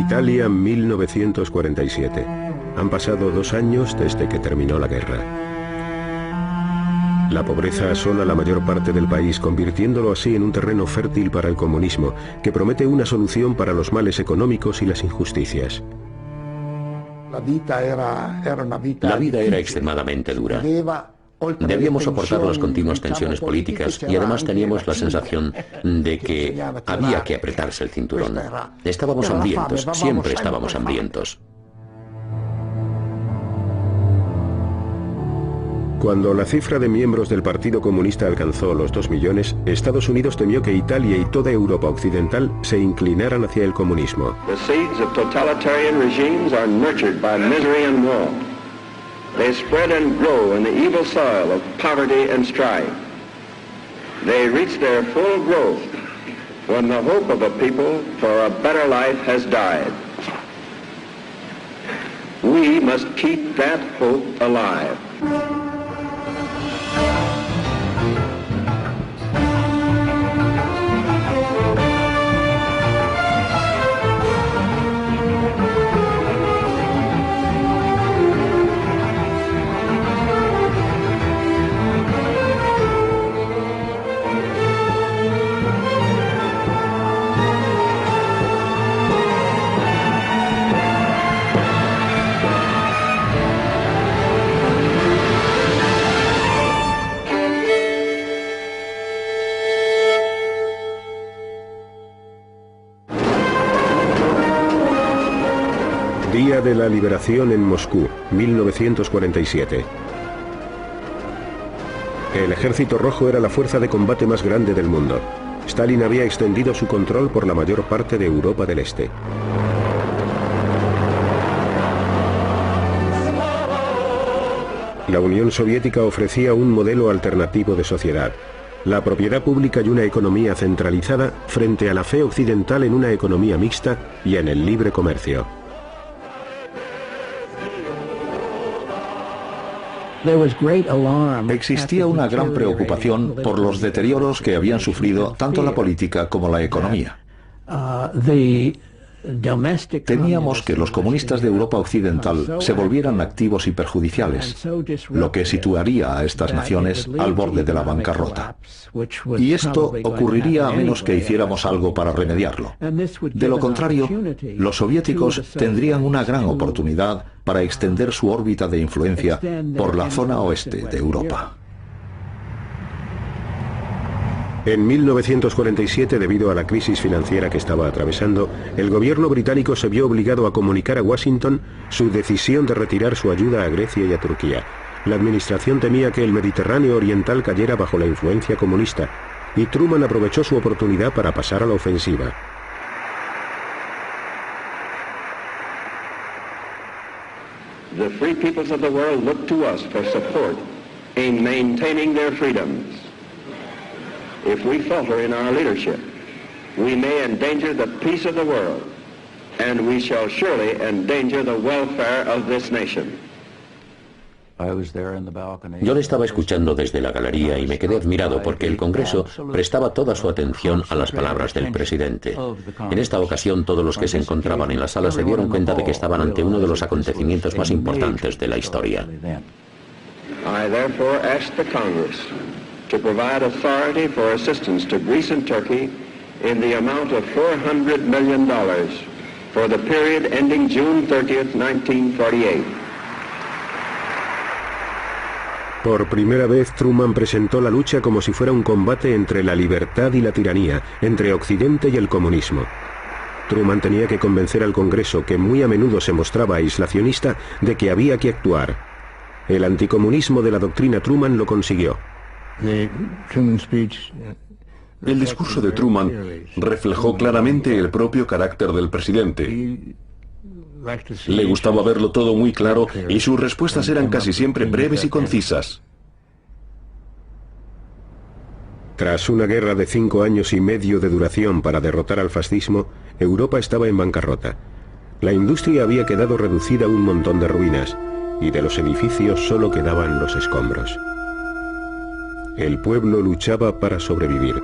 Italia, 1947. Han pasado 2 años desde que terminó la guerra. La pobreza asola la mayor parte del país, convirtiéndolo así en un terreno fértil para el comunismo, que promete una solución para los males económicos y las injusticias. La vida era extremadamente dura. Debíamos soportar las continuas tensiones políticas y además teníamos la sensación de que había que apretarse el cinturón. Estábamos hambrientos, siempre estábamos hambrientos. Cuando la cifra de miembros del Partido Comunista alcanzó los 2 millones, Estados Unidos temió que Italia y toda Europa occidental se inclinaran hacia el comunismo. The seeds of totalitarian regimes are nurtured by misery and war. They spread and grow in the evil soil of poverty and strife. They reach their full growth when the hope of a people for a better life has died. We must keep that hope alive. Día de la liberación en Moscú, 1947. El Ejército Rojo era la fuerza de combate más grande del mundo. Stalin había extendido su control por la mayor parte de Europa del Este. La Unión Soviética ofrecía un modelo alternativo de sociedad: la propiedad pública y una economía centralizada frente a la fe occidental en una economía mixta y en el libre comercio. Existía una gran preocupación por los deterioros que habían sufrido tanto la política como la economía. Temíamos que los comunistas de Europa Occidental se volvieran activos y perjudiciales, lo que situaría a estas naciones al borde de la bancarrota. Y esto ocurriría a menos que hiciéramos algo para remediarlo. De lo contrario, los soviéticos tendrían una gran oportunidad para extender su órbita de influencia por la zona oeste de Europa. En 1947, debido a la crisis financiera que estaba atravesando, el gobierno británico se vio obligado a comunicar a Washington su decisión de retirar su ayuda a Grecia y a Turquía. La administración temía que el Mediterráneo oriental cayera bajo la influencia comunista, y Truman aprovechó su oportunidad para pasar a la ofensiva. The free peoples of the world look to us for support in maintaining their freedoms. If we falter in our leadership, we may endanger the peace of the world, and we shall surely endanger the welfare of this nation. Yo le estaba escuchando desde la galería y me quedé admirado porque el Congreso prestaba toda su atención a las palabras del presidente. En esta ocasión, todos los que se encontraban en la sala se dieron cuenta de que estaban ante uno de los acontecimientos más importantes de la historia. I therefore ask the Congress to provide authority for assistance to Greece and Turkey in the amount of $400 million for the period ending June 30th, 1948. Por primera vez, Truman presentó la lucha como si fuera un combate entre la libertad y la tiranía, entre Occidente y el comunismo. Truman tenía que convencer al Congreso, que muy a menudo se mostraba aislacionista, de que había que actuar. El anticomunismo de la doctrina Truman lo consiguió. El discurso de Truman reflejó claramente el propio carácter del presidente. Le gustaba verlo todo muy claro y sus respuestas eran casi siempre breves y concisas. Tras una guerra de 5 años y medio de duración para derrotar al fascismo, Europa estaba en bancarrota. La industria había quedado reducida a un montón de ruinas, y de los edificios solo quedaban los escombros. El pueblo luchaba para sobrevivir.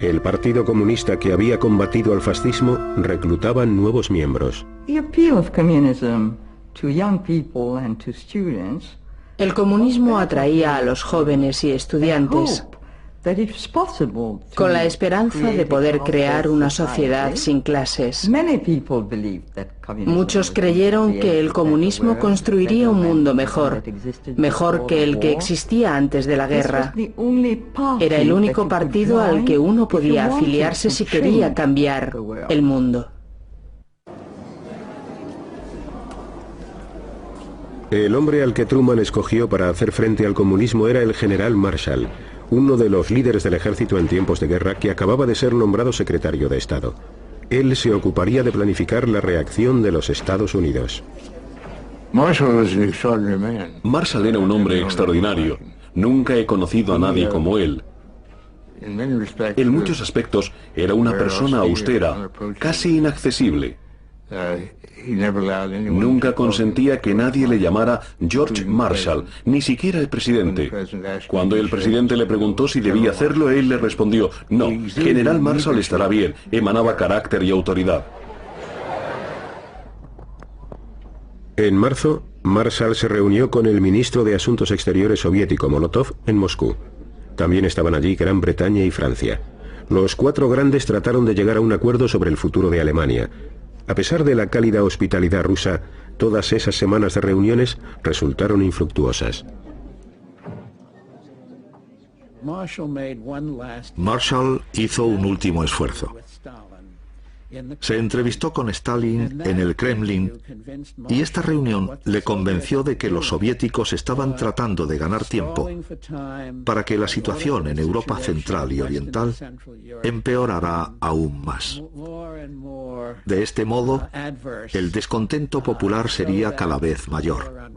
El Partido Comunista, que había combatido al fascismo, reclutaba nuevos miembros. El comunismo atraía a los jóvenes y estudiantes con la esperanza de poder crear una sociedad sin clases. Muchos creyeron que el comunismo construiría un mundo mejor que el que existía antes de la guerra. Era el único partido al que uno podía afiliarse si quería cambiar el mundo. El hombre al que Truman escogió para hacer frente al comunismo era el general Marshall, uno de los líderes del ejército en tiempos de guerra que acababa de ser nombrado secretario de Estado. Él se ocuparía de planificar la reacción de los Estados Unidos. Marshall era un hombre extraordinario. Nunca he conocido a nadie como él. En muchos aspectos era una persona austera, casi inaccesible. Nunca consentía que nadie le llamara George Marshall, ni siquiera el presidente. Cuando el presidente le preguntó si debía hacerlo, él le respondió: no, General Marshall estará bien. Emanaba carácter y autoridad. En marzo, Marshall se reunió con el ministro de Asuntos Exteriores soviético Molotov en Moscú. También estaban allí Gran Bretaña y Francia. Los cuatro grandes trataron de llegar a un acuerdo sobre el futuro de Alemania. A pesar de la cálida hospitalidad rusa, todas esas semanas de reuniones resultaron infructuosas. Marshall hizo un último esfuerzo. Se entrevistó con Stalin en el Kremlin y esta reunión le convenció de que los soviéticos estaban tratando de ganar tiempo para que la situación en Europa Central y Oriental empeorara aún más. De este modo, el descontento popular sería cada vez mayor.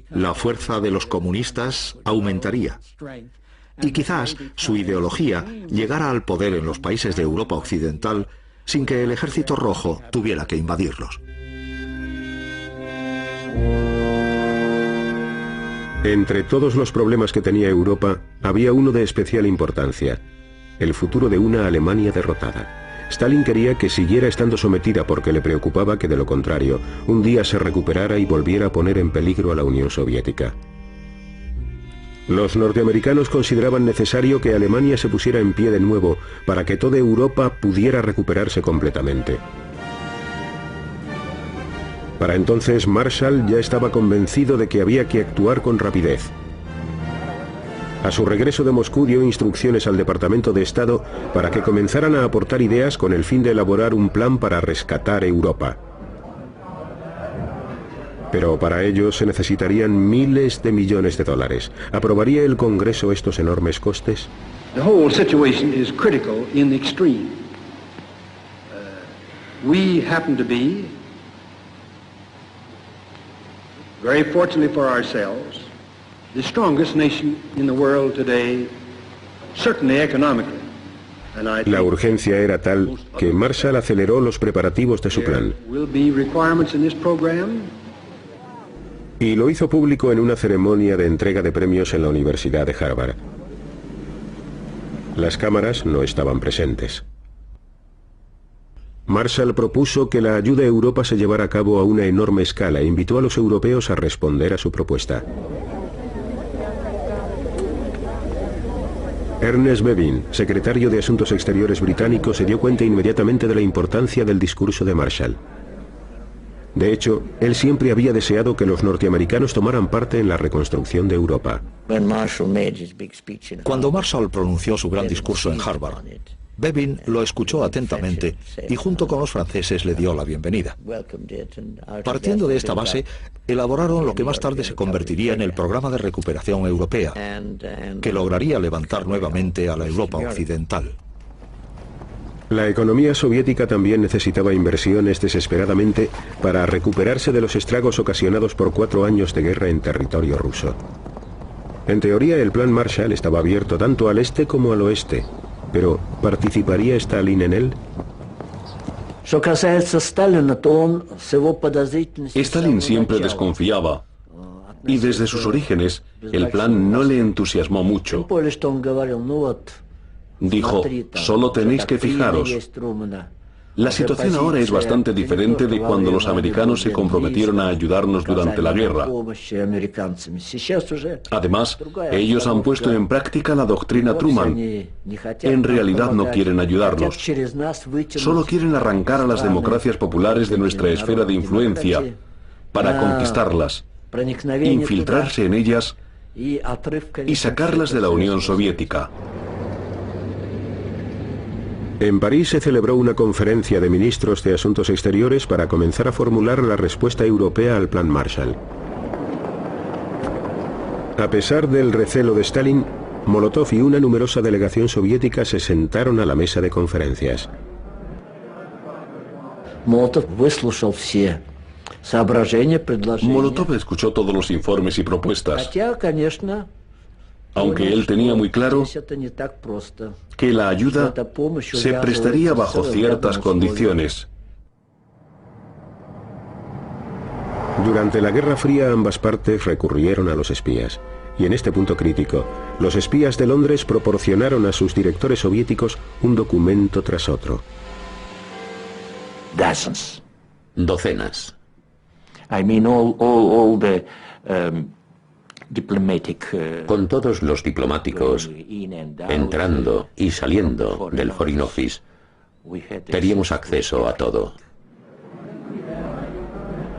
La fuerza de los comunistas aumentaría. Y quizás su ideología llegara al poder en los países de Europa Occidental sin que el Ejército Rojo tuviera que invadirlos. Entre todos los problemas que tenía Europa, había uno de especial importancia: el futuro de una Alemania derrotada. Stalin quería que siguiera estando sometida porque le preocupaba que, de lo contrario, un día se recuperara y volviera a poner en peligro a la Unión Soviética. Los norteamericanos consideraban necesario que Alemania se pusiera en pie de nuevo para que toda Europa pudiera recuperarse completamente. Para entonces, Marshall ya estaba convencido de que había que actuar con rapidez. A su regreso de Moscú dio instrucciones al Departamento de Estado para que comenzaran a aportar ideas con el fin de elaborar un plan para rescatar Europa. Pero para ello se necesitarían miles de millones de dólares. ¿Aprobaría el Congreso estos enormes costes? The whole situation is critical in the extreme. We happen to be, very fortunately for ourselves, the strongest nation in the world today, certainly economically. La urgencia era tal que Marshall aceleró los preparativos de su plan. Y lo hizo público en una ceremonia de entrega de premios en la Universidad de Harvard. Las cámaras no estaban presentes. Marshall propuso que la ayuda a Europa se llevara a cabo a una enorme escala e invitó a los europeos a responder a su propuesta. Ernest Bevin, secretario de Asuntos Exteriores británico, se dio cuenta inmediatamente de la importancia del discurso de Marshall. De hecho, él siempre había deseado que los norteamericanos tomaran parte en la reconstrucción de Europa. Cuando Marshall pronunció su gran discurso en Harvard, Bevin lo escuchó atentamente y junto con los franceses le dio la bienvenida. Partiendo de esta base, elaboraron lo que más tarde se convertiría en el Programa de Recuperación Europea, que lograría levantar nuevamente a la Europa Occidental. La economía soviética también necesitaba inversiones desesperadamente para recuperarse de los estragos ocasionados por 4 años de guerra en territorio ruso. En teoría, el plan Marshall estaba abierto tanto al este como al oeste, pero ¿participaría Stalin en él? Stalin siempre desconfiaba, y desde sus orígenes, el plan no le entusiasmó mucho. Dijo, solo tenéis que fijaros. La situación ahora es bastante diferente de cuando los americanos se comprometieron a ayudarnos durante la guerra. Además, ellos han puesto en práctica la doctrina Truman. En realidad no quieren ayudarnos. Solo quieren arrancar a las democracias populares de nuestra esfera de influencia para conquistarlas, infiltrarse en ellas y sacarlas de la Unión Soviética. En París se celebró una conferencia de ministros de Asuntos Exteriores para comenzar a formular la respuesta europea al Plan Marshall. A pesar del recelo de Stalin, Molotov y una numerosa delegación soviética se sentaron a la mesa de conferencias. Molotov escuchó todos los informes y propuestas, aunque él tenía muy claro que la ayuda se prestaría bajo ciertas condiciones. Durante la Guerra Fría ambas partes recurrieron a los espías. Y en este punto crítico, los espías de Londres proporcionaron a sus directores soviéticos un documento tras otro. Docenas. Con todos los diplomáticos entrando y saliendo del Foreign Office, teníamos acceso a todo.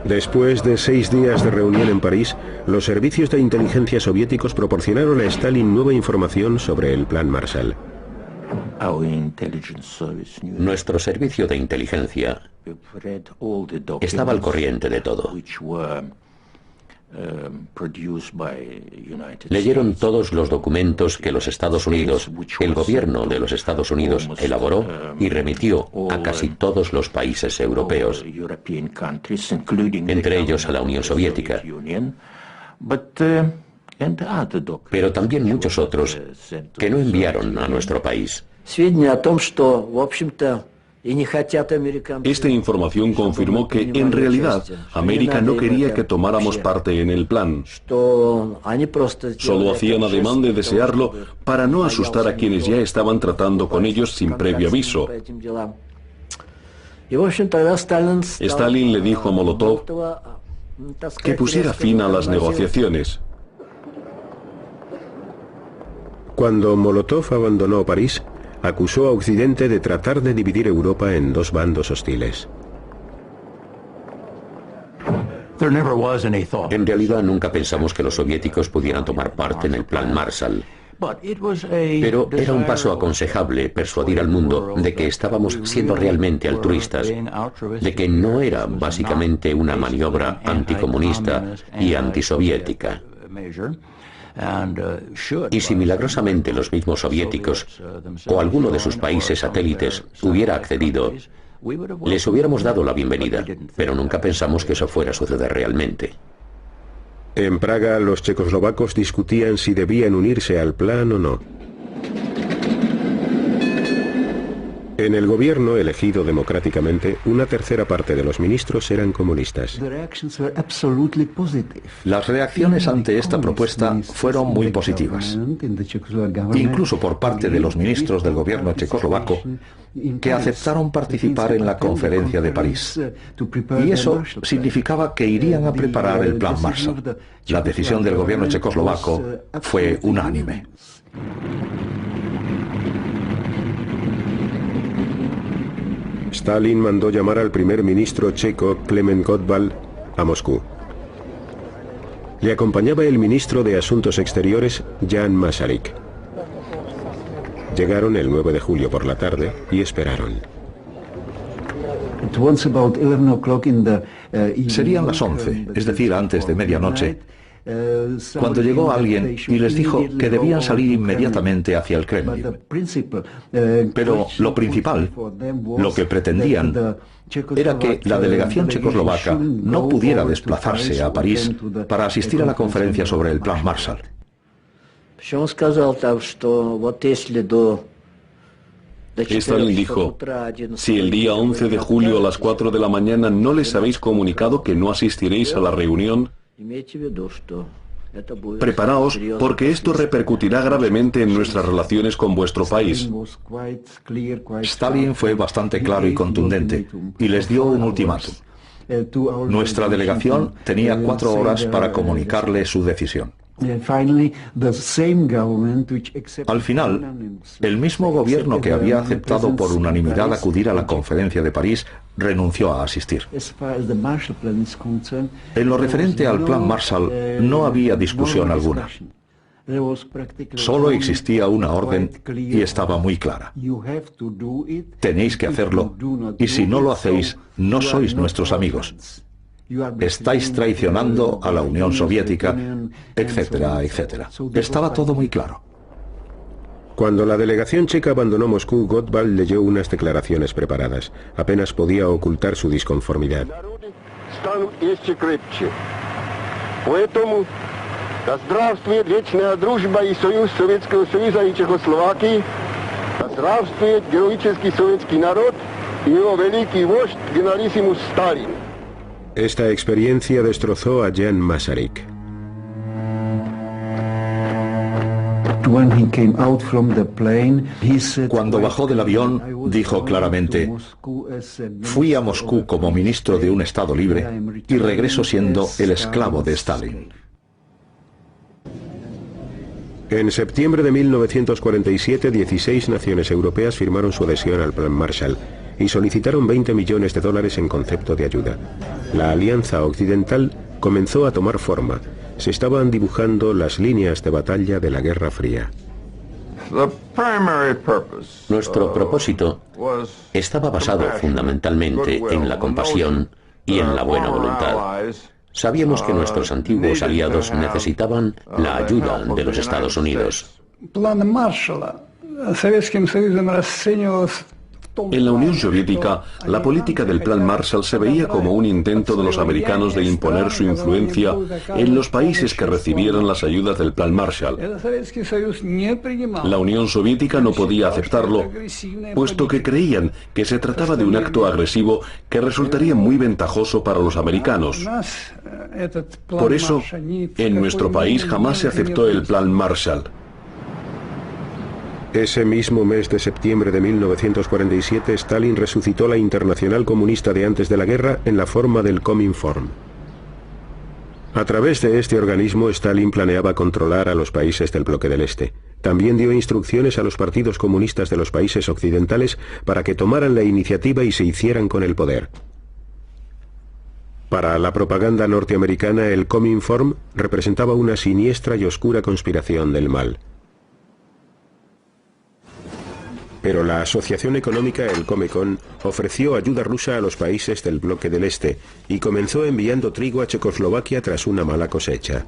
Después de 6 días de reunión en París, los servicios de inteligencia soviéticos proporcionaron a Stalin nueva información sobre el Plan Marshall. Nuestro servicio de inteligencia estaba al corriente de todo. Leyeron todos los documentos que los Estados Unidos, el gobierno de los Estados Unidos, elaboró y remitió a casi todos los países europeos, entre ellos a la Unión Soviética, pero también muchos otros que no enviaron a nuestro país. Esta información confirmó que, en realidad, América no quería que tomáramos parte en el plan. Solo hacían ademán de desearlo para no asustar a quienes ya estaban tratando con ellos sin previo aviso. Stalin le dijo a Molotov que pusiera fin a las negociaciones. Cuando Molotov abandonó París, acusó a Occidente de tratar de dividir Europa en 2 bandos hostiles. En realidad nunca pensamos que los soviéticos pudieran tomar parte en el Plan Marshall. Pero era un paso aconsejable persuadir al mundo de que estábamos siendo realmente altruistas, de que no era básicamente una maniobra anticomunista y antisoviética. Y si milagrosamente los mismos soviéticos o alguno de sus países satélites hubiera accedido, les hubiéramos dado la bienvenida, pero nunca pensamos que eso fuera a suceder realmente. En Praga, los checoslovacos discutían si debían unirse al plan o no. En el gobierno elegido democráticamente, una tercera parte de los ministros eran comunistas. Las reacciones ante esta propuesta fueron muy positivas, incluso por parte de los ministros del gobierno checoslovaco, que aceptaron participar en la conferencia de París. Y eso significaba que irían a preparar el Plan Marshall. La decisión del gobierno checoslovaco fue unánime. Stalin mandó llamar al primer ministro checo, Klement Gottwald, a Moscú. Le acompañaba el ministro de Asuntos Exteriores, Jan Masaryk. Llegaron el 9 de julio por la tarde y esperaron. Serían las 11, es decir, antes de medianoche, cuando llegó alguien y les dijo que debían salir inmediatamente hacia el Kremlin. Pero lo principal, lo que pretendían, era que la delegación checoslovaca no pudiera desplazarse a París para asistir a la conferencia sobre el Plan Marshall. Stalin dijo, si el día 11 de julio a las 4 de la mañana no les habéis comunicado que no asistiréis a la reunión, Preparaos porque esto repercutirá gravemente en nuestras relaciones con vuestro país. Stalin fue bastante claro y contundente y les dio un ultimátum. Nuestra delegación tenía 4 horas para comunicarle su decisión. Al final, el mismo gobierno que había aceptado por unanimidad acudir a la conferencia de París renunció a asistir. En lo referente al Plan Marshall no había discusión alguna. Solo existía una orden y estaba muy clara. Tenéis que hacerlo y si no lo hacéis, no sois nuestros amigos. Estáis traicionando a la Unión Soviética, etcétera, etcétera. Estaba todo muy claro. Cuando la delegación checa abandonó Moscú, Gottwald leyó unas declaraciones preparadas. Apenas podía ocultar su disconformidad. Да здравствует вечная дружба и союз Советского Союза и Чехословакии, да здравствует героический советский народ и его великий вождь генералиссимус Сталин. Esta experiencia destrozó a Jan Masaryk. Cuando bajó del avión, dijo claramente: fui a Moscú como ministro de un Estado libre y regreso siendo el esclavo de Stalin. En septiembre de 1947, 16 naciones europeas firmaron su adhesión al Plan Marshall y solicitaron $20 millones en concepto de ayuda. La Alianza Occidental comenzó a tomar forma. Se estaban dibujando las líneas de batalla de la Guerra Fría. Nuestro propósito estaba basado fundamentalmente en la compasión y en la buena voluntad. Sabíamos que nuestros antiguos aliados necesitaban la ayuda de los Estados Unidos. En la Unión Soviética, la política del Plan Marshall se veía como un intento de los americanos de imponer su influencia en los países que recibieran las ayudas del Plan Marshall. La Unión Soviética no podía aceptarlo, puesto que creían que se trataba de un acto agresivo que resultaría muy ventajoso para los americanos. Por eso, en nuestro país jamás se aceptó el Plan Marshall. Ese mismo mes de septiembre de 1947, Stalin resucitó la Internacional Comunista de antes de la guerra en la forma del Cominform. A través de este organismo, Stalin planeaba controlar a los países del bloque del Este. También dio instrucciones a los partidos comunistas de los países occidentales para que tomaran la iniciativa y se hicieran con el poder. Para la propaganda norteamericana, el Cominform representaba una siniestra y oscura conspiración del mal. Pero la asociación económica, el Comecon, ofreció ayuda rusa a los países del bloque del Este y comenzó enviando trigo a Checoslovaquia tras una mala cosecha.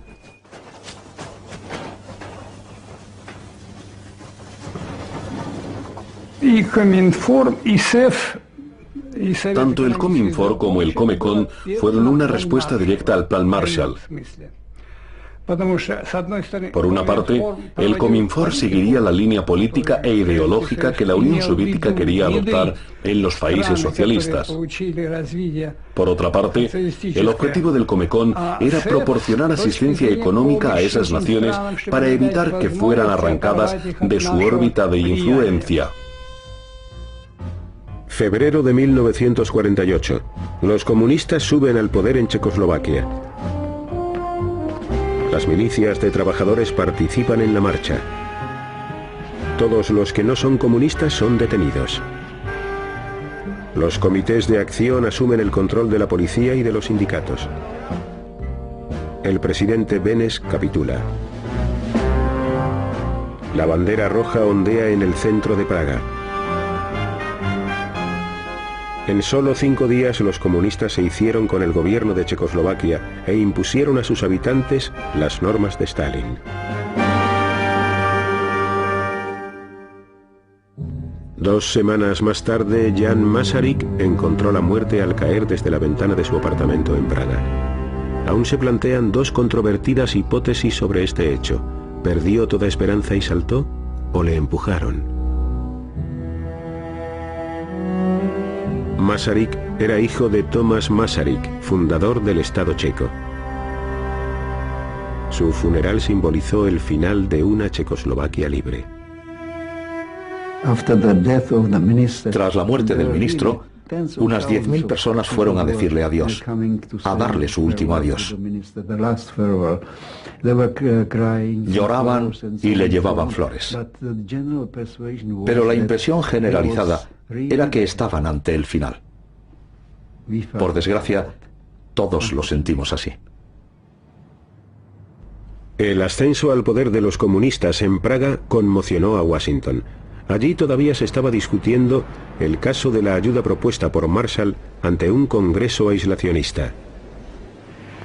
Tanto el Cominform como el Comecon fueron una respuesta directa al Plan Marshall. Por una parte, el Cominform seguiría la línea política e ideológica que la Unión Soviética quería adoptar en los países socialistas. Por otra parte, el objetivo del Comecon era proporcionar asistencia económica a esas naciones para evitar que fueran arrancadas de su órbita de influencia. Febrero de 1948. Los comunistas suben al poder en Checoslovaquia. Las milicias de trabajadores participan en la marcha. Todos los que no son comunistas son detenidos. Los comités de acción asumen el control de la policía y de los sindicatos. El presidente Benes capitula. La bandera roja ondea en el centro de Praga. En solo 5 días los comunistas se hicieron con el gobierno de Checoslovaquia e impusieron a sus habitantes las normas de Stalin. Dos semanas más tarde, Jan Masaryk encontró la muerte al caer desde la ventana de su apartamento en Praga. Aún se plantean 2 controvertidas hipótesis sobre este hecho. ¿Perdió toda esperanza y saltó? ¿O le empujaron? Masaryk era hijo de Tomáš Masaryk, fundador del Estado checo. Su funeral simbolizó el final de una Checoslovaquia libre. Tras la muerte del ministro, unas 10.000 personas fueron a decirle adiós, a darle su último adiós. Lloraban y le llevaban flores. Pero la impresión generalizada era que estaban ante el final. Por desgracia, todos lo sentimos así. El ascenso al poder de los comunistas en Praga conmocionó a Washington. Allí todavía se estaba discutiendo el caso de la ayuda propuesta por Marshall ante un Congreso aislacionista.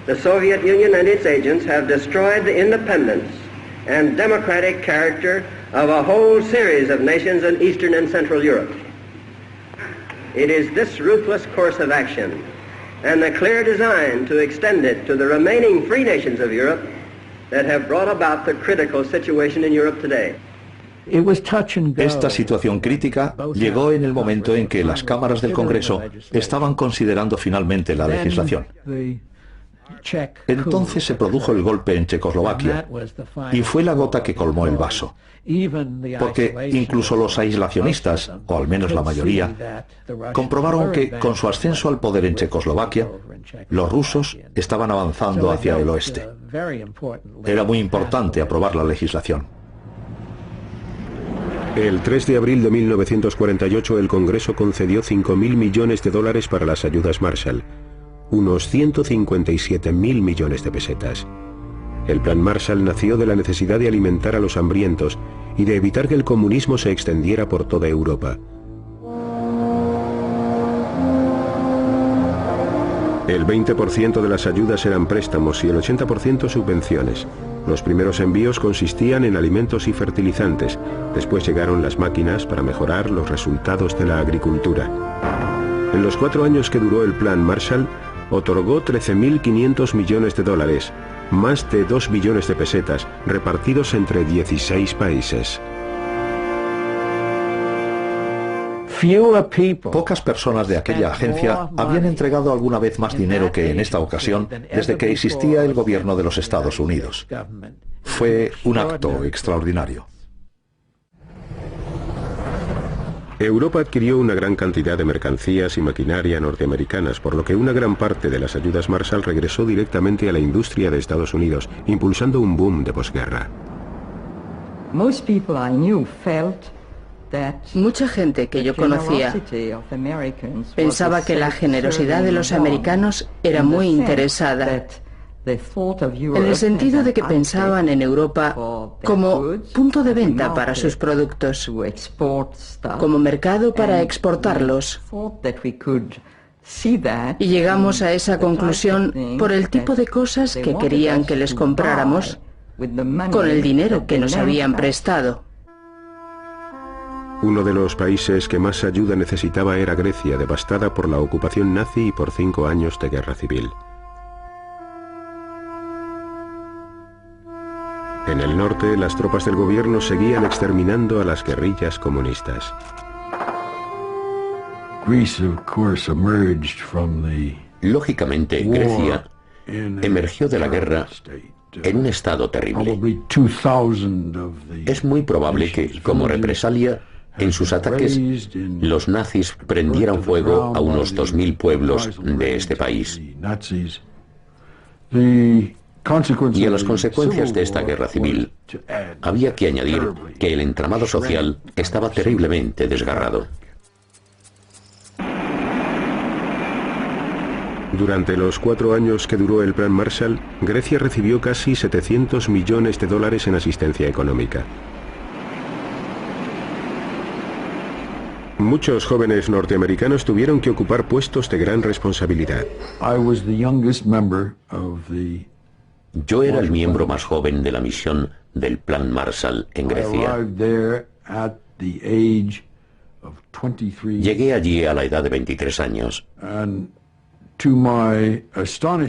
The Soviet Union and its agents have destroyed the independence and democratic character of a whole series of nations in Eastern and Central Europe. It is this ruthless course of action and the clear design to extend it to the remaining free nations of Europe that have brought about the critical situation in Europe today. Esta situación crítica llegó en el momento en que las cámaras del Congreso estaban considerando finalmente la legislación. Entonces se produjo el golpe en Checoslovaquia y fue la gota que colmó el vaso. Porque incluso los aislacionistas, o al menos la mayoría, comprobaron que con su ascenso al poder en Checoslovaquia, los rusos estaban avanzando hacia el oeste. Era muy importante aprobar la legislación. El 3 de abril de 1948 el Congreso concedió 5.000 millones de dólares para las ayudas Marshall, unos 157.000 millones de pesetas. El Plan Marshall nació de la necesidad de alimentar a los hambrientos y de evitar que el comunismo se extendiera por toda Europa. El 20% de las ayudas eran préstamos y el 80% subvenciones. Los primeros envíos consistían en alimentos y fertilizantes. Después llegaron las máquinas para mejorar los resultados de la agricultura. En los 4 años que duró el Plan Marshall, otorgó 13.500 millones de dólares, más de 2 billones de pesetas, repartidos entre 16 países. Pocas personas de aquella agencia habían entregado alguna vez más dinero que en esta ocasión desde que existía el gobierno de los Estados Unidos. Fue un acto extraordinario. Europa adquirió una gran cantidad de mercancías y maquinaria norteamericanas, por lo que una gran parte de las ayudas Marshall regresó directamente a la industria de Estados Unidos, impulsando un boom de posguerra. Mucha gente que yo conocía pensaba que la generosidad de los americanos era muy interesada, en el sentido de que pensaban en Europa como punto de venta para sus productos, como mercado para exportarlos. Y llegamos a esa conclusión por el tipo de cosas que querían que les compráramos con el dinero que nos habían prestado. Uno de los países que más ayuda necesitaba era Grecia, devastada por la ocupación nazi y por 5 años de guerra civil. En el norte, las tropas del gobierno seguían exterminando a las guerrillas comunistas. Lógicamente, Grecia emergió de la guerra en un estado terrible. Es muy probable que, como represalia, en sus ataques, los nazis prendieran fuego a unos 2.000 pueblos de este país. Y a las consecuencias de esta guerra civil, había que añadir que el entramado social estaba terriblemente desgarrado. Durante los 4 años que duró el Plan Marshall, Grecia recibió casi 700 millones de dólares en asistencia económica. Muchos jóvenes norteamericanos tuvieron que ocupar puestos de gran responsabilidad. Yo era el miembro más joven de la misión del Plan Marshall en Grecia. Llegué allí a la edad de 23 años.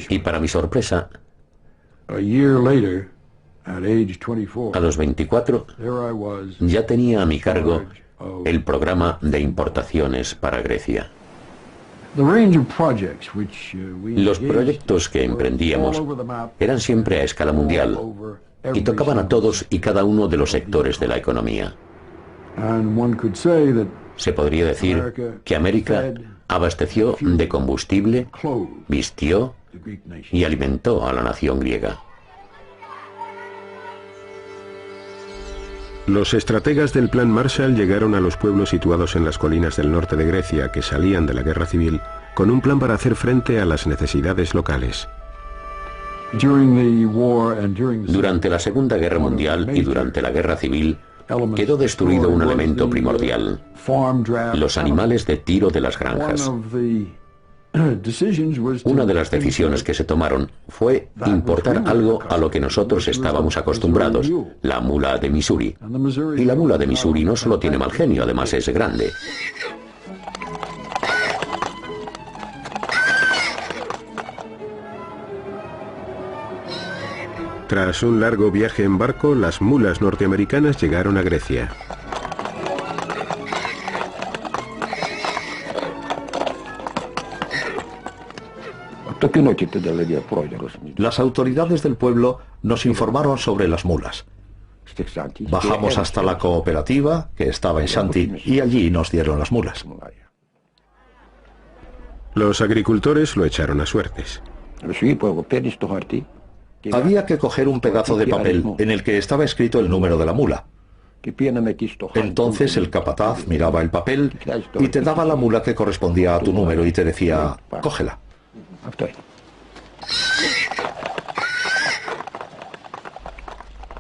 Y para mi sorpresa, a los 24, ya tenía a mi cargo el programa de importaciones para Grecia. Los proyectos que emprendíamos eran siempre a escala mundial y tocaban a todos y cada uno de los sectores de la economía. Se podría decir que América abasteció de combustible, vistió y alimentó a la nación griega. Los estrategas del Plan Marshall llegaron a los pueblos situados en las colinas del norte de Grecia que salían de la guerra civil con un plan para hacer frente a las necesidades locales. Durante la Segunda Guerra Mundial y durante la Guerra Civil quedó destruido un elemento primordial: los animales de tiro de las granjas. Una de las decisiones que se tomaron fue importar algo a lo que nosotros estábamos acostumbrados, la mula de Missouri. Y la mula de Missouri no solo tiene mal genio, además es grande. Tras un largo viaje en barco, las mulas norteamericanas llegaron a Grecia. Las autoridades del pueblo nos informaron sobre las mulas. Bajamos hasta la cooperativa, que estaba en Shanti, y allí nos dieron las mulas. Los agricultores lo echaron a suertes. Había que coger un pedazo de papel en el que estaba escrito el número de la mula. Entonces el capataz miraba el papel y te daba la mula que correspondía a tu número y te decía: cógela.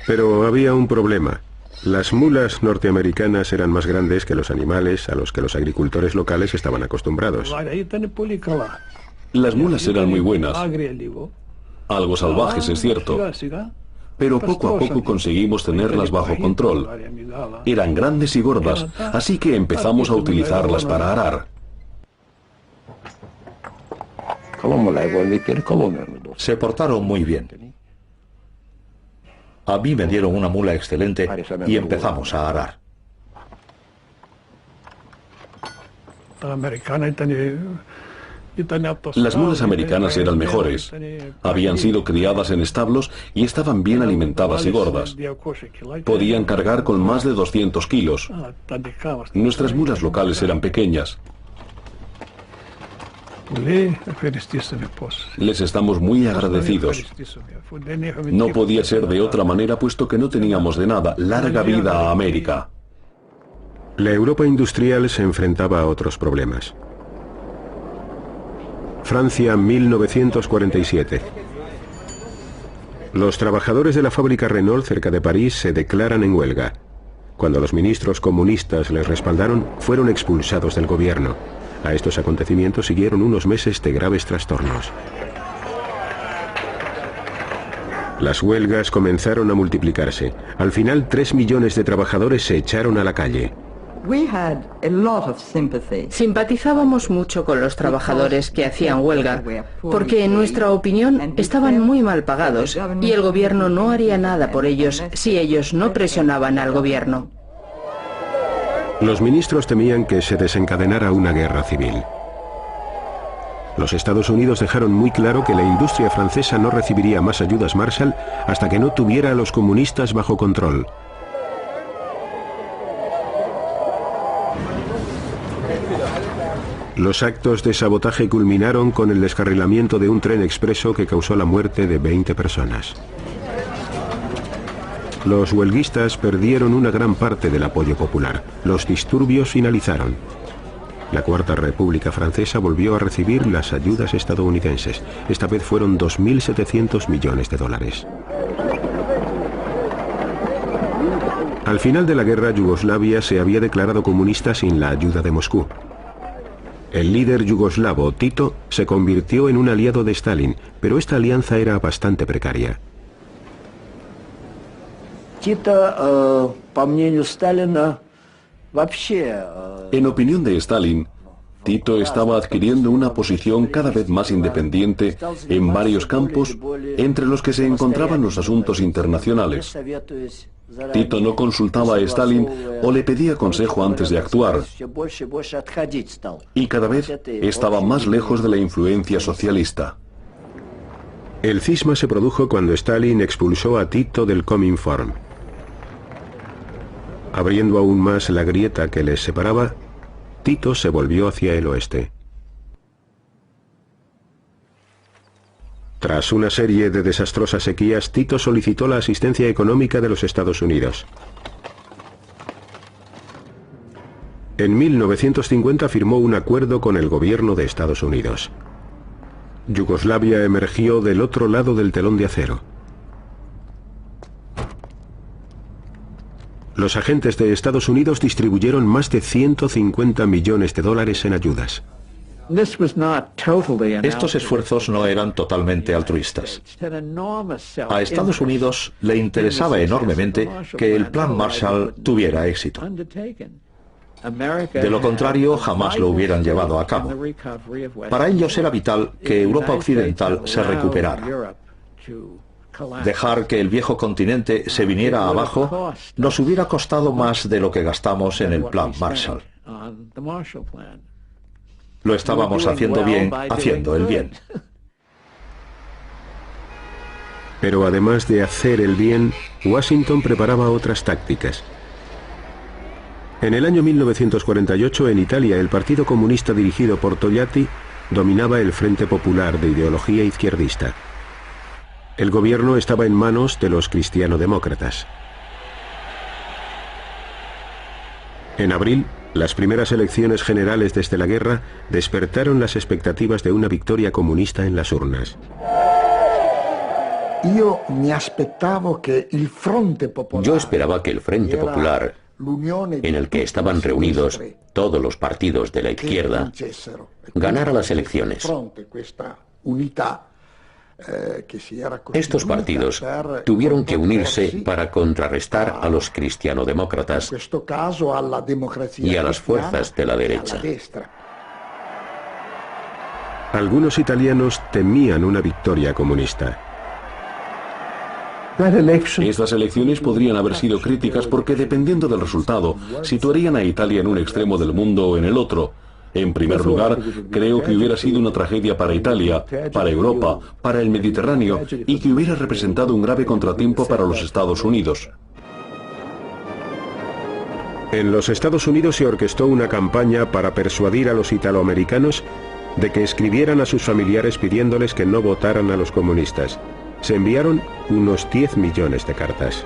Pero había un problema. Las mulas norteamericanas eran más grandes que los animales a los que los agricultores locales estaban acostumbrados. Las mulas eran muy buenas. Algo salvajes, es cierto. Pero poco a poco conseguimos tenerlas bajo control. Eran grandes y gordas, así que empezamos a utilizarlas para arar. Se portaron muy bien. A mí me dieron una mula excelente y empezamos a arar. Las mulas americanas eran mejores. Habían sido criadas en establos y estaban bien alimentadas y gordas. Podían cargar con más de 200 kilos. Nuestras mulas locales eran pequeñas. Les estamos muy agradecidos. No podía ser de otra manera, puesto que no teníamos de nada. Larga vida a América. La Europa industrial se enfrentaba a otros problemas. Francia, 1947. Los trabajadores de la fábrica Renault cerca de París se declaran en huelga. Cuando los ministros comunistas les respaldaron, fueron expulsados del gobierno. A estos acontecimientos siguieron unos meses de graves trastornos. Las huelgas comenzaron a multiplicarse. Al final, 3 millones de trabajadores se echaron a la calle. Simpatizábamos mucho con los trabajadores que hacían huelga, porque en nuestra opinión estaban muy mal pagados y el gobierno no haría nada por ellos si ellos no presionaban al gobierno. Los ministros temían que se desencadenara una guerra civil. Los Estados Unidos dejaron muy claro que la industria francesa no recibiría más ayudas Marshall hasta que no tuviera a los comunistas bajo control. Los actos de sabotaje culminaron con el descarrilamiento de un tren expreso que causó la muerte de 20 personas. Los huelguistas perdieron una gran parte del apoyo popular. Los disturbios finalizaron. La Cuarta República Francesa volvió a recibir las ayudas estadounidenses. Esta vez fueron 2.700 millones de dólares. Al final de la guerra, Yugoslavia se había declarado comunista sin la ayuda de Moscú. El líder yugoslavo, Tito, se convirtió en un aliado de Stalin, pero esta alianza era bastante precaria. En opinión de Stalin, Tito estaba adquiriendo una posición cada vez más independiente en varios campos, entre los que se encontraban los asuntos internacionales. Tito no consultaba a Stalin o le pedía consejo antes de actuar, y cada vez estaba más lejos de la influencia socialista. El cisma se produjo cuando Stalin expulsó a Tito del Cominform. Abriendo aún más la grieta que les separaba, Tito se volvió hacia el oeste. Tras una serie de desastrosas sequías, Tito solicitó la asistencia económica de los Estados Unidos. En 1950 firmó un acuerdo con el gobierno de Estados Unidos. Yugoslavia emergió del otro lado del telón de acero. Los agentes de Estados Unidos distribuyeron más de 150 millones de dólares en ayudas. Estos esfuerzos no eran totalmente altruistas. A Estados Unidos le interesaba enormemente que el Plan Marshall tuviera éxito. De lo contrario, jamás lo hubieran llevado a cabo. Para ellos era vital que Europa Occidental se recuperara. Dejar que el viejo continente se viniera abajo nos hubiera costado más de lo que gastamos en el Plan Marshall. Lo estábamos haciendo bien, haciendo el bien. Pero además de hacer el bien, Washington preparaba otras tácticas. En el año 1948, en Italia, el Partido Comunista dirigido por Togliatti dominaba el Frente Popular de ideología izquierdista. El gobierno estaba en manos de los cristiano-demócratas. En abril, las primeras elecciones generales desde la guerra despertaron las expectativas de una victoria comunista en las urnas. Yo esperaba que el Frente Popular, en el que estaban reunidos todos los partidos de la izquierda, ganara las elecciones. Estos partidos tuvieron que unirse para contrarrestar a los cristianodemócratas y a las fuerzas de la derecha. Algunos italianos temían una victoria comunista. Estas elecciones podrían haber sido críticas porque, dependiendo del resultado, situarían a Italia en un extremo del mundo o en el otro. En primer lugar, creo que hubiera sido una tragedia para Italia, para Europa, para el Mediterráneo, y que hubiera representado un grave contratiempo para los Estados Unidos. En los Estados Unidos se orquestó una campaña para persuadir a los italoamericanos de que escribieran a sus familiares pidiéndoles que no votaran a los comunistas. Se enviaron unos 10 millones de cartas.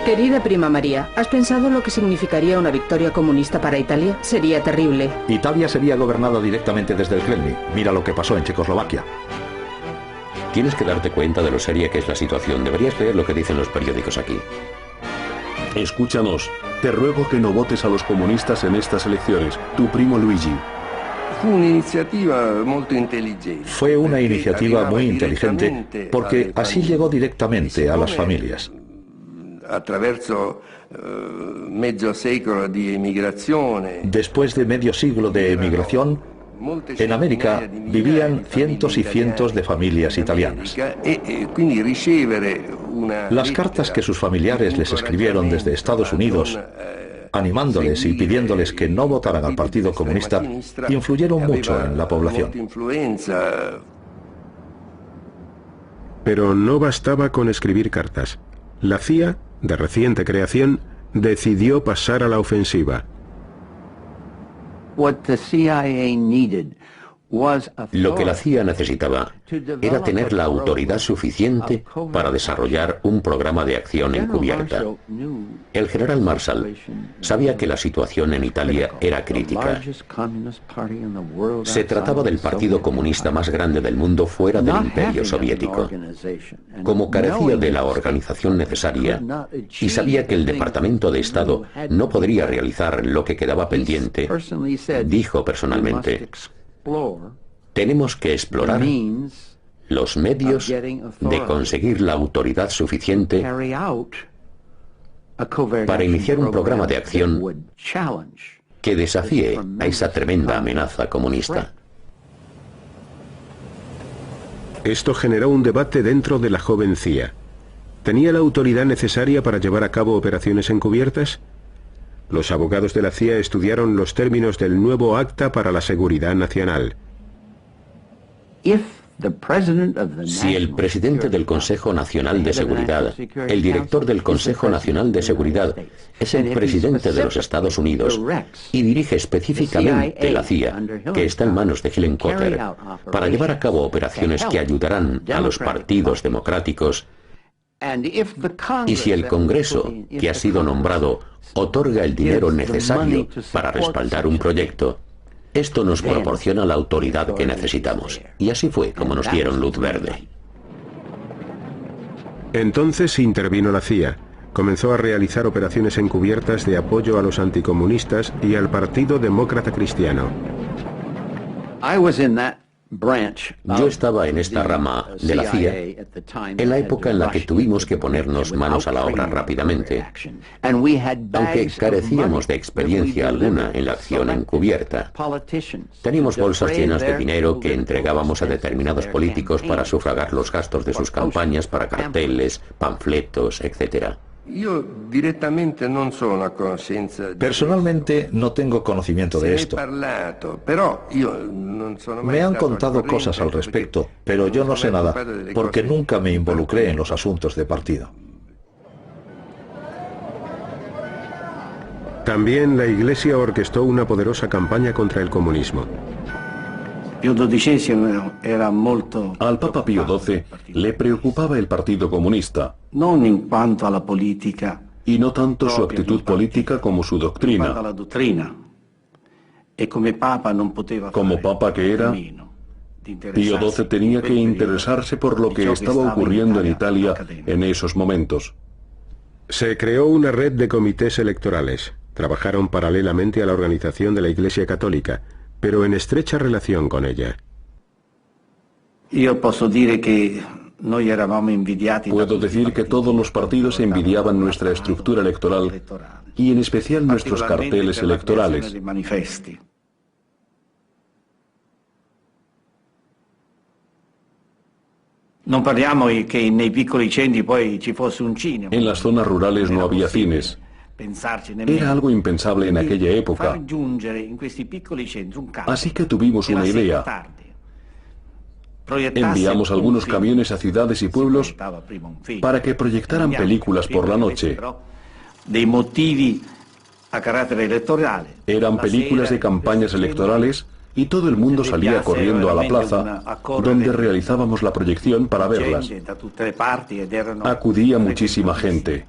Querida prima María, ¿has pensado lo que significaría una victoria comunista para Italia? Sería terrible. Italia sería gobernada directamente desde el Kremlin. Mira lo que pasó en Checoslovaquia. Tienes que darte cuenta de lo seria que es la situación. Deberías leer lo que dicen los periódicos aquí. Escúchanos. Te ruego que no votes a los comunistas en estas elecciones. Tu primo Luigi. Fue una iniciativa muy inteligente porque así llegó directamente a las familias. Después de medio siglo de emigración, en América vivían cientos y cientos de familias italianas. Las cartas que sus familiares les escribieron desde Estados Unidos, animándoles y pidiéndoles que no votaran al Partido Comunista, influyeron mucho en la población. Pero no bastaba con escribir cartas. La CIA, de reciente creación, decidió pasar a la ofensiva. Lo que la CIA necesitaba era tener la autoridad suficiente para desarrollar un programa de acción encubierta. El general Marshall sabía que la situación en Italia era crítica. Se trataba del partido comunista más grande del mundo fuera del Imperio Soviético. Como carecía de la organización necesaria y sabía que el Departamento de Estado no podría realizar lo que quedaba pendiente, dijo personalmente: tenemos que explorar los medios de conseguir la autoridad suficiente para iniciar un programa de acción que desafíe a esa tremenda amenaza comunista. Esto generó un debate dentro de la joven CIA. ¿Tenía la autoridad necesaria para llevar a cabo operaciones encubiertas? Los abogados de la CIA estudiaron los términos del nuevo Acta para la Seguridad Nacional. Si el presidente del Consejo Nacional de Seguridad, el director del Consejo Nacional de Seguridad, es el presidente de los Estados Unidos y dirige específicamente la CIA, que está en manos de Helen Cotter, para llevar a cabo operaciones que ayudarán a los partidos democráticos, y si el Congreso, que ha sido nombrado, otorga el dinero necesario para respaldar un proyecto, esto nos proporciona la autoridad que necesitamos. Y así fue como nos dieron luz verde. Entonces intervino la CIA. Comenzó a realizar operaciones encubiertas de apoyo a los anticomunistas y al Partido Demócrata Cristiano. Yo estaba en esta rama de la CIA en la época en la que tuvimos que ponernos manos a la obra rápidamente, aunque carecíamos de experiencia alguna en la acción encubierta. Teníamos bolsas llenas de dinero que entregábamos a determinados políticos para sufragar los gastos de sus campañas para carteles, panfletos, etc. Personalmente no tengo conocimiento de esto. Me han contado cosas al respecto, pero yo no sé nada, porque nunca me involucré en los asuntos de partido. También la Iglesia orquestó una poderosa campaña contra el comunismo. Al Papa Pío XII le preocupaba el Partido Comunista, y no tanto su actitud política como su doctrina. Como Papa que era, Pío XII tenía que interesarse por lo que estaba ocurriendo en Italia en esos momentos. Se creó una red de comités electorales. Trabajaron paralelamente a la organización de la Iglesia Católica, pero en estrecha relación con ella. Puedo decir que todos los partidos envidiaban nuestra estructura electoral y en especial nuestros carteles electorales. En las zonas rurales no había cines. Era algo impensable en aquella época. Así que tuvimos una idea. Enviamos algunos camiones a ciudades y pueblos para que proyectaran películas por la noche. Eran películas de campañas electorales y todo el mundo salía corriendo a la plaza donde realizábamos la proyección para verlas. Acudía muchísima gente.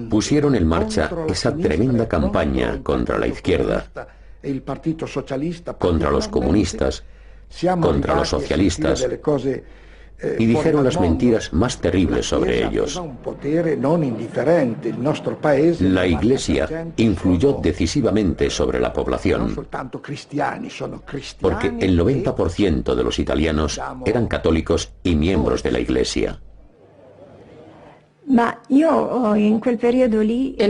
Pusieron en marcha esa tremenda campaña contra la izquierda, contra los comunistas, contra los socialistas, y dijeron las mentiras más terribles sobre ellos. La Iglesia influyó decisivamente sobre la población, porque el 90% de los italianos eran católicos y miembros de la Iglesia. En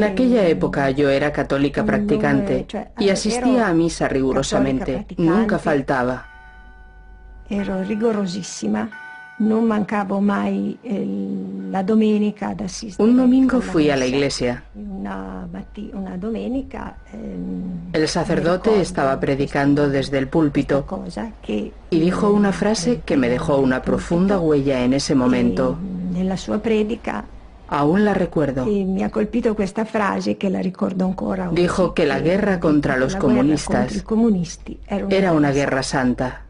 aquella época yo era católica practicante y asistía a misa rigurosamente, nunca faltaba. Un domingo fui a la iglesia. El sacerdote estaba predicando desde el púlpito y dijo una frase que me dejó una profunda huella en ese momento. Aún la recuerdo. Dijo que la guerra contra los comunistas era una guerra santa.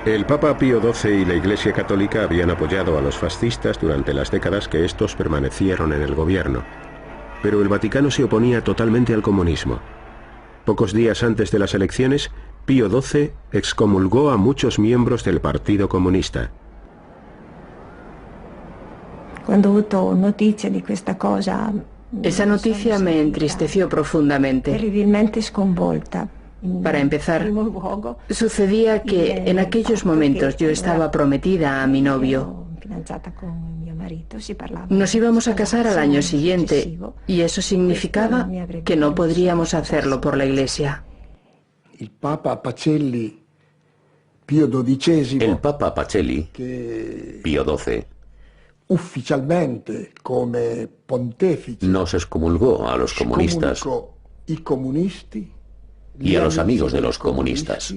El Papa Pío XII y la Iglesia Católica habían apoyado a los fascistas durante las décadas que estos permanecieron en el gobierno. Pero el Vaticano se oponía totalmente al comunismo. Pocos días antes de las elecciones, Pío XII excomulgó a muchos miembros del Partido Comunista. Esa noticia me entristeció profundamente. Para empezar, sucedía que en aquellos momentos yo estaba prometida a mi novio. Nos íbamos a casar al año siguiente y eso significaba que no podríamos hacerlo por la iglesia. el Papa Pacelli, Pío XII, el Papa Pacelli, Pío XII, ufficialmente come pontefice, nos excomulgó a los comunistas y a los amigos de los comunistas.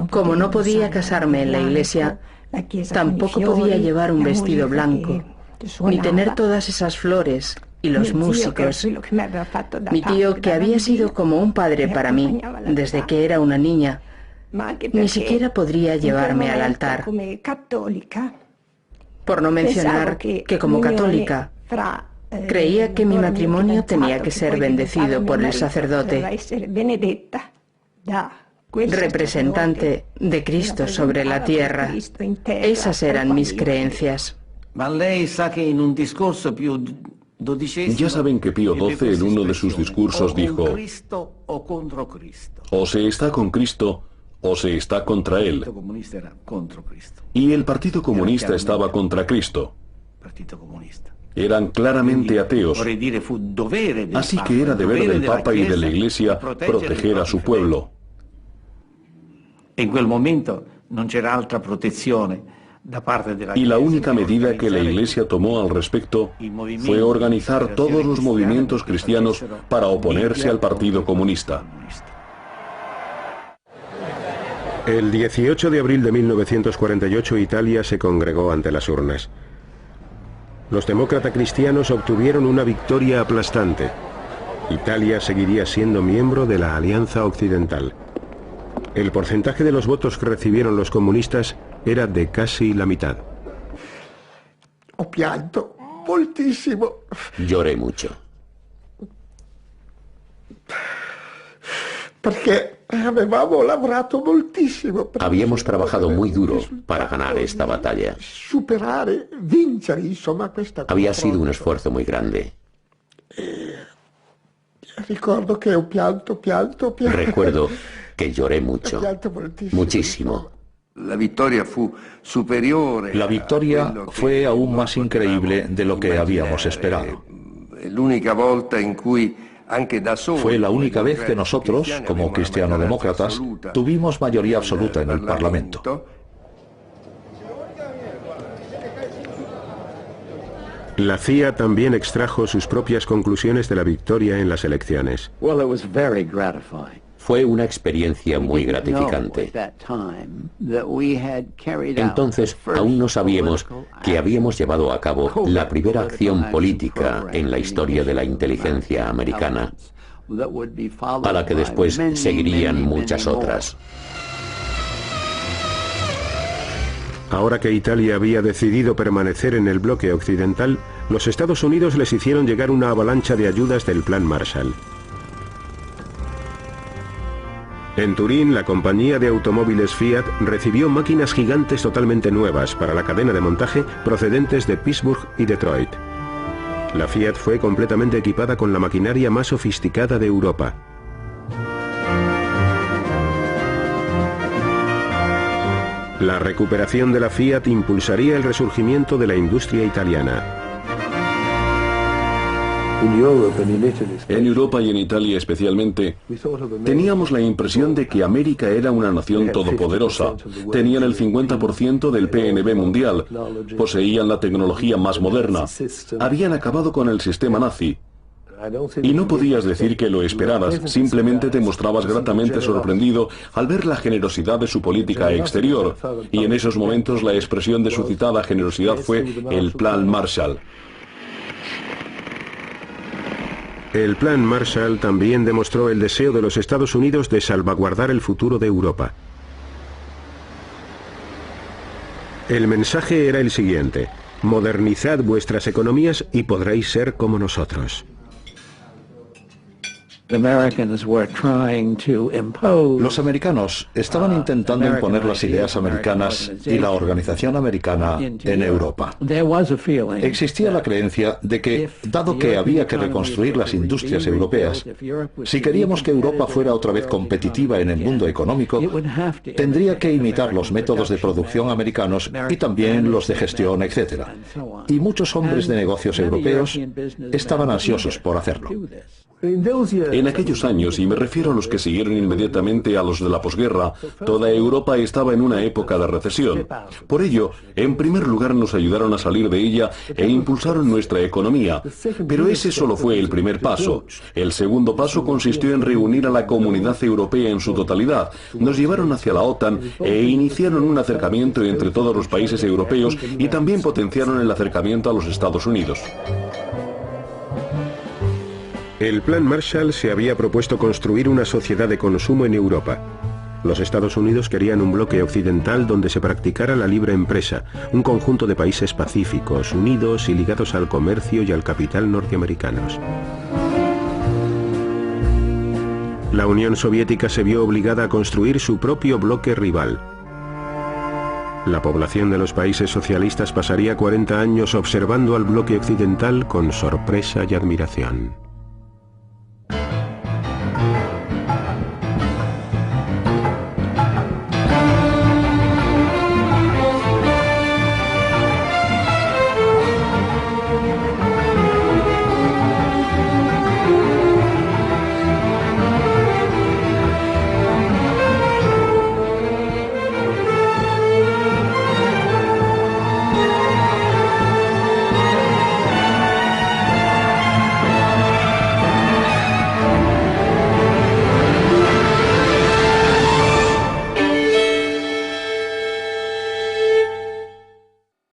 Como no podía casarme en la iglesia, tampoco podía llevar un vestido blanco, ni tener todas esas flores y los músicos. Mi tío, que había sido como un padre para mí desde que era una niña, ni siquiera podría llevarme al altar. Por no mencionar que como católica, creía que mi matrimonio tenía que ser bendecido por el sacerdote, representante de Cristo sobre la tierra. Esas eran mis creencias. Ya saben que Pío XII en uno de sus discursos dijo: o se está con Cristo o se está contra él. Y el Partido Comunista estaba contra Cristo. Eran claramente ateos. Así que era deber del Papa y de la Iglesia proteger a su pueblo. Y la única medida que la Iglesia tomó al respecto fue organizar todos los movimientos cristianos para oponerse al Partido Comunista. El 18 de abril de 1948 Italia se congregó ante las urnas. Los demócratas cristianos obtuvieron una victoria aplastante. Italia seguiría siendo miembro de la Alianza Occidental. El porcentaje de los votos que recibieron los comunistas era de casi la mitad. Ho pianto moltissimo. Lloré mucho. Porque habíamos trabajado muy duro para ganar esta batalla. Había sido un esfuerzo muy grande. Recuerdo que lloré mucho, muchísimo. La victoria fue aún más increíble de lo que habíamos esperado. Fue la única vez que nosotros, como cristiano-demócratas, tuvimos mayoría absoluta en el Parlamento. La CIA también extrajo sus propias conclusiones de la victoria en las elecciones. Fue una experiencia muy gratificante. Entonces, aún no sabíamos que habíamos llevado a cabo la primera acción política en la historia de la inteligencia americana, a la que después seguirían muchas otras. Ahora que Italia había decidido permanecer en el bloque occidental, los Estados Unidos les hicieron llegar una avalancha de ayudas del Plan Marshall. En Turín, la compañía de automóviles Fiat recibió máquinas gigantes totalmente nuevas para la cadena de montaje procedentes de Pittsburgh y Detroit. La Fiat fue completamente equipada con la maquinaria más sofisticada de Europa. La recuperación de la Fiat impulsaría el resurgimiento de la industria italiana. En Europa y en Italia especialmente, teníamos la impresión de que América era una nación todopoderosa. Tenían el 50% del PNB mundial, poseían la tecnología más moderna, habían acabado con el sistema nazi. Y no podías decir que lo esperaras, simplemente te mostrabas gratamente sorprendido al ver la generosidad de su política exterior. Y en esos momentos la expresión de su citada generosidad fue el Plan Marshall. El Plan Marshall también demostró el deseo de los Estados Unidos de salvaguardar el futuro de Europa. El mensaje era el siguiente: modernizad vuestras economías y podréis ser como nosotros. Los americanos estaban intentando imponer las ideas americanas y la organización americana en Europa. Existía la creencia de que, dado que había que reconstruir las industrias europeas, si queríamos que Europa fuera otra vez competitiva en el mundo económico, tendría que imitar los métodos de producción americanos y también los de gestión, etc. Y muchos hombres de negocios europeos estaban ansiosos por hacerlo. En aquellos años, y me refiero a los que siguieron inmediatamente a los de la posguerra, toda Europa estaba en una época de recesión. Por ello, en primer lugar nos ayudaron a salir de ella e impulsaron nuestra economía. Pero ese solo fue el primer paso. El segundo paso consistió en reunir a la comunidad europea en su totalidad. Nos llevaron hacia la OTAN e iniciaron un acercamiento entre todos los países europeos y también potenciaron el acercamiento a los Estados Unidos. El Plan Marshall se había propuesto construir una sociedad de consumo en Europa. Los Estados Unidos querían un bloque occidental donde se practicara la libre empresa, un conjunto de países pacíficos, unidos y ligados al comercio y al capital norteamericanos. La Unión Soviética se vio obligada a construir su propio bloque rival. La población de los países socialistas pasaría 40 años observando al bloque occidental con sorpresa y admiración.